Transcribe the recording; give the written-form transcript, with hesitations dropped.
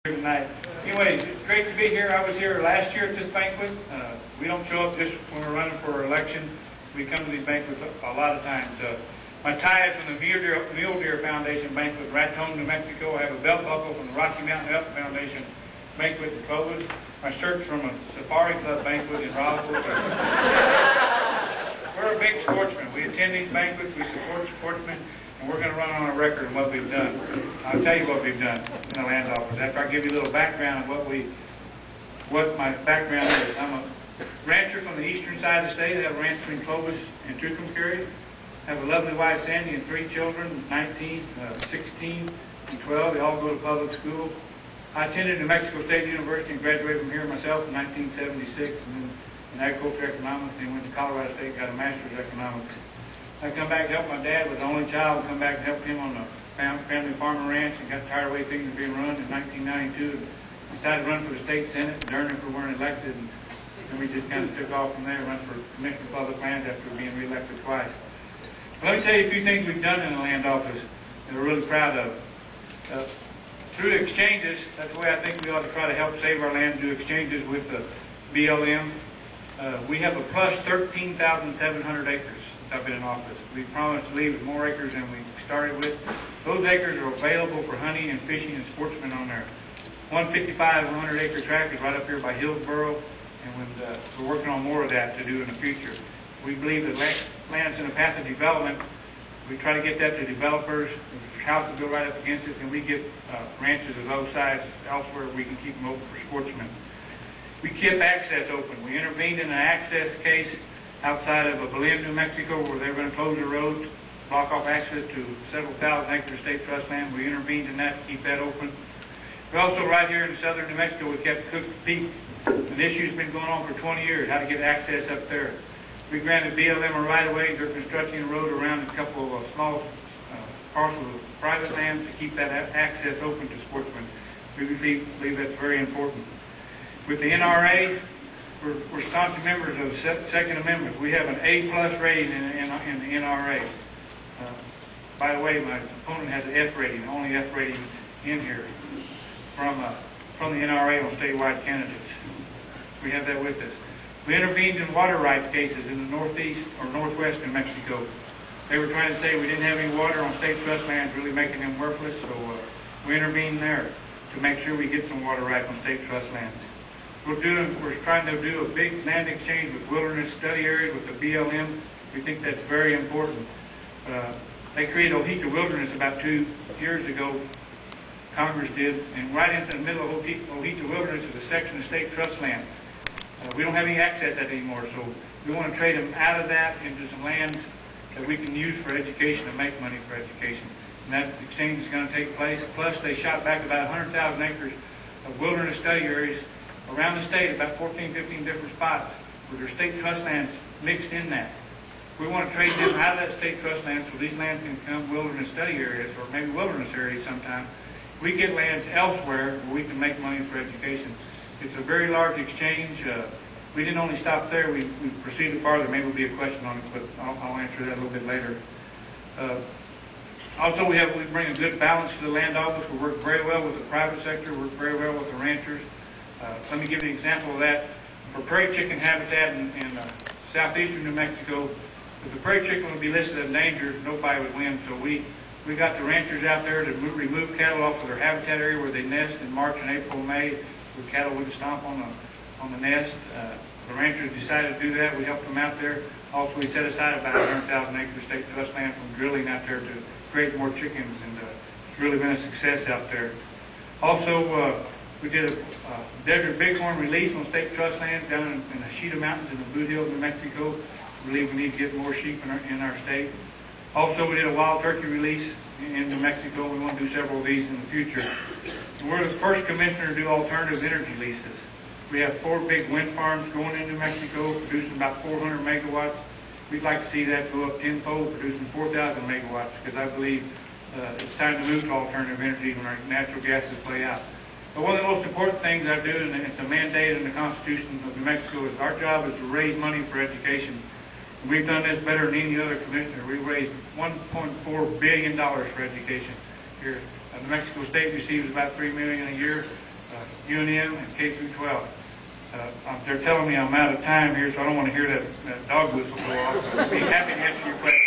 Tonight. Anyways, it's great to be here. I was here last year at this banquet. We don't show up just when we're running for election. We come to these banquets a lot of times. My tie is from the Mule Deer Foundation banquet in Raton, New Mexico. I have a belt buckle from the Rocky Mountain Health Foundation banquet in Clovis. My shirt's from a Safari Club banquet in Roswell. We're a big sportsman. We attend these banquets. We support sportsmen. And we're going to run on a record of what we've done. I'll tell you what we've done in the land office. After I give you a little background of what my background is. I'm a rancher from the eastern side of the state. I have a ranch between Clovis and Tucumcari. I have a lovely wife, Sandy, and 3 children, 19, 16, and 12. They all go to public school. I attended New Mexico State University and graduated from here myself in 1976, and then in agriculture economics, and went to Colorado State, got a master's of economics. I come back to help my dad, was the only child, come back and help him on the family farm and ranch, and got tired of the way things were being run in 1992. Decided to run for the state senate, and darn if we weren't elected, and we just kind of took off from there, run for Commissioner of Public Lands after being reelected twice. But let me tell you a few things we've done in the land office that we're really proud of. Through the exchanges, that's the way I think we ought to try to help save our land, do exchanges with the BLM. We have a plus 13,700 acres. I've been in office. We promised to leave with more acres than we started with. Those acres are available for hunting and fishing and sportsmen on there. 155, 100 acre tract is right up here by Hillsboro, and we're working on more of that to do in the future. We believe that land's in a path of development. We try to get that to developers. Houses go right up against it, and we get ranches of those size elsewhere. We can keep them open for sportsmen. We keep access open. We intervened in an access case outside of Belen, New Mexico, where they were going to close the road, block off access to several thousand acres of state trust land. We intervened in that to keep that open. We also, right here in southern New Mexico, we kept Cook Peak. An issue's been going on for 20 years, how to get access up there. We granted BLM a right-of-way. They're constructing a road around a couple of small parcels of private land to keep that access open to sportsmen. We believe that's very important. With the NRA, we're staunch members of the Second Amendment. We have an A+ rating in the NRA. By the way, my opponent has an F rating, the only F rating in here from the NRA on statewide candidates. We have that with us. We intervened in water rights cases in the northeast or northwest New Mexico. They were trying to say we didn't have any water on state trust lands, really making them worthless, so we intervened there to make sure we get some water rights on state trust lands. We're trying to do a big land exchange with wilderness study areas with the BLM. We think that's very important. They created Ojita Wilderness about 2 years ago. Congress did, and right into the middle of Ojita Wilderness is a section of state trust land. We don't have any access to that anymore, so we want to trade them out of that into some lands that we can use for education and make money for education. And that exchange is going to take place. Plus, they shot back about 100,000 acres of wilderness study areas around the state, about 14, 15 different spots, where there's state trust lands mixed in that. We want to trade them out of that state trust land so these lands can become wilderness study areas, or maybe wilderness areas sometime. We get lands elsewhere where we can make money for education. It's a very large exchange. We didn't only stop there, we proceeded farther. Maybe there'll be a question on it, but I'll answer that a little bit later. Also, we bring a good balance to the land office. We work very well with the private sector, work very well with the ranchers. Let me give you an example of that. For prairie chicken habitat in southeastern New Mexico, if the prairie chicken would be listed as endangered, nobody would win. So we got the ranchers out there to remove cattle off of their habitat area where they nest in March and April, May, where cattle would stomp on the nest. The ranchers decided to do that. We helped them out there. Also, we set aside about 100,000 acres of state trust land from drilling out there to create more chickens, and it's really been a success out there. Also, we did a desert bighorn release on state trust lands down in the Sheeta Mountains in the Blue Hills, New Mexico. We believe we need to get more sheep in our state. Also, we did a wild turkey release in New Mexico. We want to do several of these in the future. And we're the first commissioner to do alternative energy leases. We have 4 big wind farms going in New Mexico, producing about 400 megawatts. We'd like to see that go up tenfold, producing 4,000 megawatts, because I believe it's time to move to alternative energy when our natural gases play out. But one of the most important things I do, and it's a mandate in the Constitution of New Mexico, is our job is to raise money for education. And we've done this better than any other commissioner. We raised $1.4 billion for education here. New Mexico State receives about $3 million a year. UNM and K through 12. They're telling me I'm out of time here, so I don't want to hear that dog whistle go off. So I'd be happy to answer your questions.